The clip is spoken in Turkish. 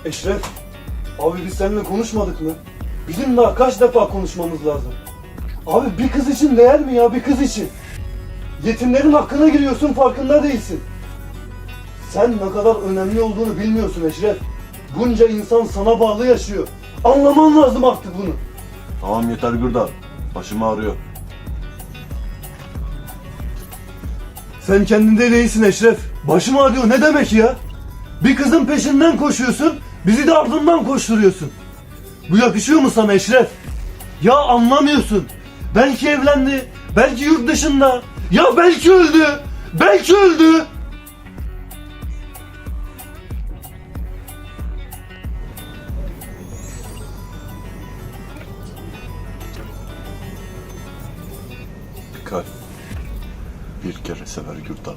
Eşref, abi biz seninle konuşmadık mı? Bizim daha kaç defa konuşmamız lazım? Abi bir kız için değer mi ya, bir kız için? Yetimlerin hakkına giriyorsun, farkında değilsin. Sen ne kadar önemli olduğunu bilmiyorsun Eşref. Bunca insan sana bağlı yaşıyor. Anlaman lazım artık bunu. Tamam yeter Gürdal. Başım ağrıyor. Sen kendinde değilsin Eşref. Başım ağrıyor ne demek ya? Bir kızın peşinden koşuyorsun, bizi de ardından koşturuyorsun. Bu yakışıyor mu sana Eşref? Ya anlamıyorsun. Belki evlendi, belki yurt dışında. Ya belki öldü, belki öldü. Bir kalp bir kere sever Gürdal.